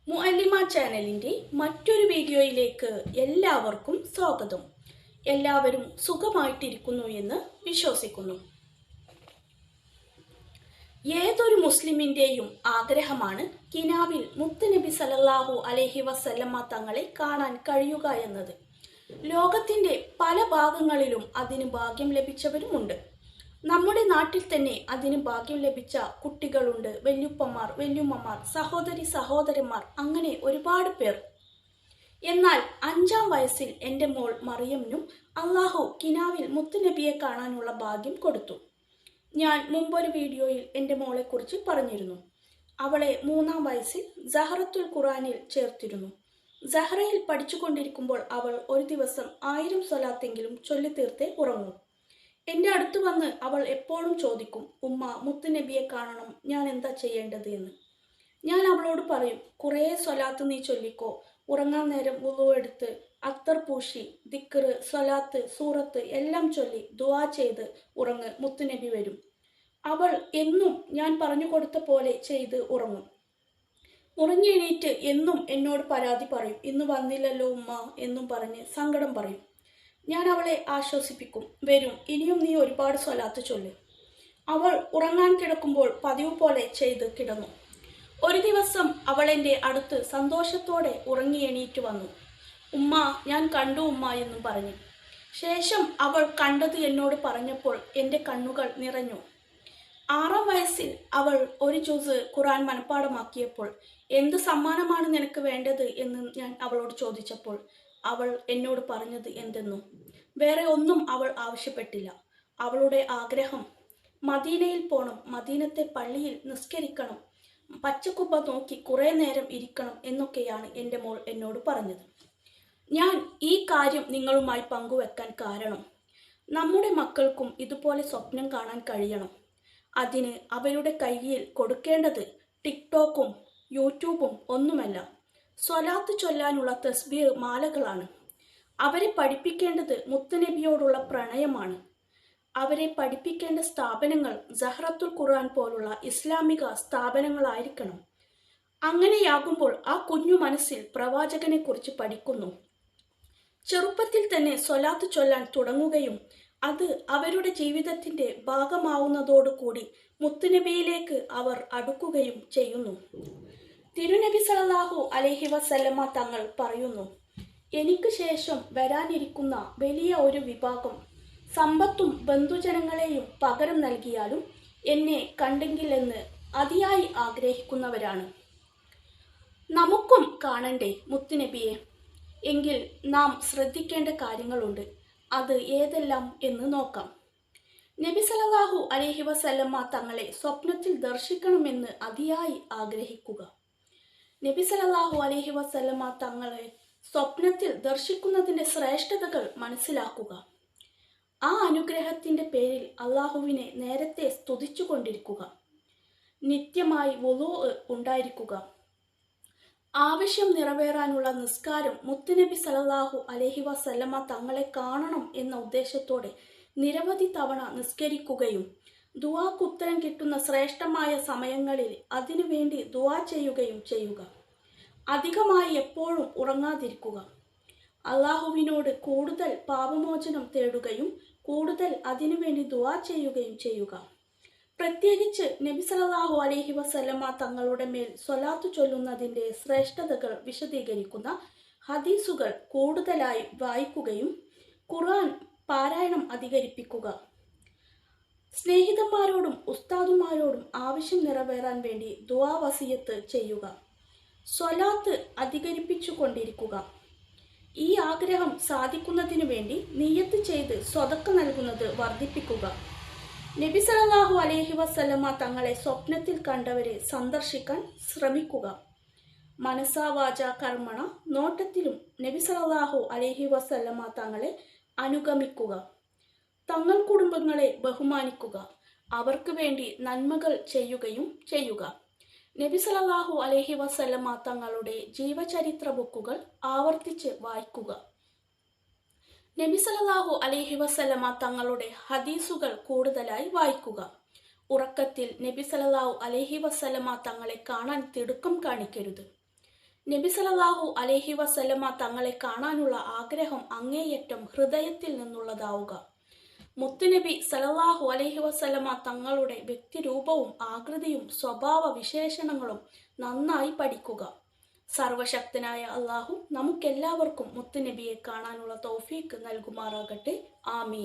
മുഅല്ലിമ ചാനലിൻ്റെ മറ്റൊരു വീഡിയോയിലേക്ക് എല്ലാവർക്കും സ്വാഗതം. എല്ലാവരും സുഖമായിട്ടിരിക്കുന്നു എന്ന് വിശ്വസിക്കുന്നു. ഏതൊരു മുസ്ലിമിൻ്റെയും ആഗ്രഹമാണ് കിനാവിൽ മുത്തുനബി സല്ലല്ലാഹു അലൈഹി വസല്ലമ തങ്ങളെ കാണാൻ കഴിയുക എന്നത്. ലോകത്തിൻ്റെ പല ഭാഗങ്ങളിലും അതിന് ഭാഗ്യം ലഭിച്ചവരുമുണ്ട്. നമ്മുടെ നാട്ടിൽ തന്നെ അതിന് ഭാഗ്യം ലഭിച്ച കുട്ടികളുണ്ട്. വല്യുപ്പമാർ, വല്യുമ്മമാർ, സഹോദരി സഹോദരന്മാർ, അങ്ങനെ ഒരുപാട് പേർ. എന്നാൽ 5-ാം വയസ്സിൽ എൻ്റെ മോൾ മറിയമിനും അള്ളാഹു കിനാവിൽ മുത്തുനബിയെ കാണാനുള്ള ഭാഗ്യം കൊടുത്തു. ഞാൻ മുമ്പൊരു വീഡിയോയിൽ എൻ്റെ മോളെക്കുറിച്ച് പറഞ്ഞിരുന്നു. അവളെ 3-ാം വയസ്സിൽ സഹറത്തുൽ ഖുർആനിൽ ചേർത്തിരുന്നു. സഹറയിൽ പഠിച്ചുകൊണ്ടിരിക്കുമ്പോൾ അവൾ ഒരു ദിവസം 1000 സ്വലാത്തെങ്കിലും ചൊല്ലിത്തീർത്തേ ഉറങ്ങൂ. എൻ്റെ അടുത്ത് വന്ന് അവൾ എപ്പോഴും ചോദിക്കും, ഉമ്മ മുത്തുനബിയെ കാണണം, ഞാൻ എന്താ ചെയ്യേണ്ടത് എന്ന്. ഞാൻ അവളോട് പറയും, കുറേ സ്വലാത്ത് നീ ചൊല്ലിക്കോ. ഉറങ്ങാൻ നേരം വുളു എടുത്ത് അത്തർ പൂശി ദിക്ർ, സ്വലാത്ത്, സൂറത്ത് എല്ലാം ചൊല്ലി ദുആ ചെയ്ത് ഉറങ്ങ്, മുത്തുനബി വരും. അവൾ എന്നും ഞാൻ പറഞ്ഞു കൊടുത്ത പോലെ ചെയ്ത് ഉറങ്ങും. ഉറങ്ങി എണീറ്റ് എന്നും എന്നോട് പരാതി പറയും, ഇന്ന് വന്നില്ലല്ലോ ഉമ്മ എന്നും പറഞ്ഞ് സങ്കടം പറയും. ഞാൻ അവളെ ആശ്വസിപ്പിക്കും, വരും, ഇനിയും നീ ഒരുപാട് സ്വലാത്ത് ചൊല്ല്. അവൾ ഉറങ്ങാൻ കിടക്കുമ്പോൾ പതിവ് പോലെ ചെയ്ത് കിടന്നു. ഒരു ദിവസം അവൾ എൻ്റെ അടുത്ത് സന്തോഷത്തോടെ ഉറങ്ങി എണീറ്റ് വന്നു. ഉമ്മ, ഞാൻ കണ്ടു ഉമ്മ എന്നും പറഞ്ഞു. ശേഷം അവൾ കണ്ടത് എന്നോട് പറഞ്ഞപ്പോൾ എൻ്റെ കണ്ണുകൾ നിറഞ്ഞു. 6-ാം വയസ്സിൽ അവൾ ഒരു ജുസ് ഖുർആൻ മനഃപ്പാഠമാക്കിയപ്പോൾ എന്ത് സമ്മാനമാണ് നിനക്ക് വേണ്ടത് എന്ന് ഞാൻ അവളോട് ചോദിച്ചപ്പോൾ അവൾ എന്നോട് പറഞ്ഞത് എന്തെന്നു? വേറെ ഒന്നും അവൾ ആവശ്യപ്പെട്ടില്ല. അവളുടെ ആഗ്രഹം മദീനയിൽ പോകണം, മദീനത്തെ പള്ളിയിൽ നിസ്കരിക്കണം, പച്ചക്കുബ്ബ നോക്കി കുറേ നേരം ഇരിക്കണം എന്നൊക്കെയാണ് എൻ്റെ മോൾ എന്നോട് പറഞ്ഞത്. ഞാൻ ഈ കാര്യം നിങ്ങളുമായി പങ്കുവെക്കാൻ കാരണം, നമ്മുടെ മക്കൾക്കും ഇതുപോലെ സ്വപ്നം കാണാൻ കഴിയണം. അതിന് അവരുടെ കയ്യിൽ കൊടുക്കേണ്ടത് ടിക്ടോക്കും യൂട്യൂബും ഒന്നുമല്ല, സ്വലാത്ത് ചൊല്ലാനുള്ള തസ്ബീഹ് മാലകളാണ്. അവരെ പഠിപ്പിക്കേണ്ടത് മുത്തുനബിയോടുള്ള പ്രണയമാണ്. അവരെ പഠിപ്പിക്കേണ്ട സ്ഥാപനങ്ങൾ സഹറത്തുൽ ഖുർആൻ പോലുള്ള ഇസ്ലാമിക സ്ഥാപനങ്ങളായിരിക്കണം. അങ്ങനെയാകുമ്പോൾ ആ കുഞ്ഞു മനസ്സിൽ പ്രവാചകനെ കുറിച്ച് പഠിക്കുന്നു. ചെറുപ്പത്തിൽ തന്നെ സ്വലാത്ത് ചൊല്ലാൻ തുടങ്ങുകയും അത് അവരുടെ ജീവിതത്തിൻ്റെ ഭാഗമാവുന്നതോടുകൂടി മുത്തുനബിയിലേക്ക് അവർ അടുക്കുകയും ചെയ്യുന്നു. തിരുനബി സല്ലല്ലാഹു അലൈഹി വസല്ലമ തങ്ങൾ പറയുന്നു, എനിക്ക് ശേഷം വരാനിരിക്കുന്ന വലിയ ഒരു വിഭാഗം സമ്പത്തും ബന്ധുജനങ്ങളെയും പകരം നൽകിയാലും എന്നെ കണ്ടെങ്കിലെന്ന് അതിയായി ആഗ്രഹിക്കുന്നവരാണ്. നമുക്കും കാണണ്ടേ മുത്തുനബിയെ? എങ്കിൽ നാം ശ്രദ്ധിക്കേണ്ട കാര്യങ്ങളുണ്ട്. അത് ഏതെല്ലാം എന്ന് നോക്കാം. നബി സല്ലല്ലാഹു അലൈഹി വസല്ലമ തങ്ങളെ സ്വപ്നത്തിൽ ദർശിക്കണമെന്ന് അതിയായി ആഗ്രഹിക്കുക. നബി സല്ലല്ലാഹു അലൈഹി വസല്ലമ തങ്ങളെ സ്വപ്നത്തിൽ ദർശിക്കുന്നതിൻ്റെ ശ്രേഷ്ഠതകൾ മനസ്സിലാക്കുക. ആ അനുഗ്രഹത്തിൻ്റെ പേരിൽ അള്ളാഹുവിനെ നേരത്തെ സ്തുതിച്ചു കൊണ്ടിരിക്കുക. നിത്യമായി വുളൂ ഉണ്ടായിരിക്കുക. ആവശ്യം നിറവേറാനുള്ള നിസ്കാരം മുത്തുനബി സല്ലല്ലാഹു അലൈഹി വസല്ലമ തങ്ങളെ കാണണം എന്ന ഉദ്ദേശത്തോടെ നിരവധി തവണ നിസ്കരിക്കുകയും ദുആക്ക് ഉത്തരം കിട്ടുന്ന ശ്രേഷ്ഠമായ സമയങ്ങളിൽ അതിനു വേണ്ടി ദുആ ചെയ്യുകയും ചെയ്യുക. അധികമായി എപ്പോഴും ഉറങ്ങാതിരിക്കുക. അള്ളാഹുവിനോട് കൂടുതൽ പാപമോചനം തേടുകയും കൂടുതൽ അതിനുവേണ്ടി ദുആ ചെയ്യുകയും ചെയ്യുക. പ്രത്യേകിച്ച് നബി സല്ലല്ലാഹു അലൈഹി വസല്ലമ തങ്ങളുടെ മേൽ സ്വലാത്ത് ചൊല്ലുന്നതിൻ്റെ ശ്രേഷ്ഠതകൾ വിശദീകരിക്കുന്ന ഹദീസുകൾ കൂടുതലായി വായിക്കുകയും ഖുർആൻ പാരായണം അധികരിപ്പിക്കുക. സ്നേഹിതന്മാരോടും ഉസ്താദുമാരോടും ആവശ്യം നിറവേറാൻ വേണ്ടി ദുആ വസിയത്ത് ചെയ്യുക. സ്വലാത്ത് അധികരിപ്പിച്ചു കൊണ്ടിരിക്കുക. ഈ ആഗ്രഹം സാധിക്കുന്നതിനു വേണ്ടി നിയ്യത്ത് ചെയ്ത് സ്വതക്ക നൽകുന്നത് വർദ്ധിപ്പിക്കുക. നബി സല്ലല്ലാഹു അലൈഹി വസല്ലമ തങ്ങളെ സ്വപ്നത്തിൽ കണ്ടവരെ സന്ദർശിക്കാൻ ശ്രമിക്കുക. മനസാ വാച കർമ്മണ നോട്ടത്തിലും നബി സല്ലല്ലാഹു അലൈഹി വസല്ലമ തങ്ങളെ അനുഗമിക്കുക. തങ്ങൾ കുടുംബങ്ങളെ ബഹുമാനിക്കുക. അവർക്ക് വേണ്ടി നന്മകൾ ചെയ്യുകയും ചെയ്യുക. നബി സല്ലല്ലാഹു അലൈഹി വസല്ലമ തങ്ങളുടെ ജീവചരിത്ര ബുക്കുകൾ ആവർത്തിച്ച് വായിക്കുക. നബി സല്ലല്ലാഹു അലൈഹി വസല്ലമ തങ്ങളുടെ ഹദീസുകൾ കൂടുതലായി വായിക്കുക. ഉറക്കത്തിൽ നബി സല്ലല്ലാഹു അലൈഹി വസല്ലമ തങ്ങളെ കാണാൻ തിടുക്കം കാണിക്കരുത്. നബി സല്ലല്ലാഹു അലൈഹി വസല്ലമ തങ്ങളെ കാണാനുള്ള ആഗ്രഹം അങ്ങേയറ്റം ഹൃദയത്തിൽ നിന്നുള്ളതാവുക. മുത്തുനബി സല്ലല്ലാഹു അലൈഹി വസല്ലമ തങ്ങളുടെ വ്യക്തിരൂപവും ആകൃതിയും സ്വഭാവ വിശേഷണങ്ങളും നന്നായി പഠിക്കുക. സർവശക്തനായ അള്ളാഹു നമുക്കെല്ലാവർക്കും മുത്തുനബിയെ കാണാനുള്ള തൗഫീക്ക് നൽകുമാറാകട്ടെ. ആമീൻ.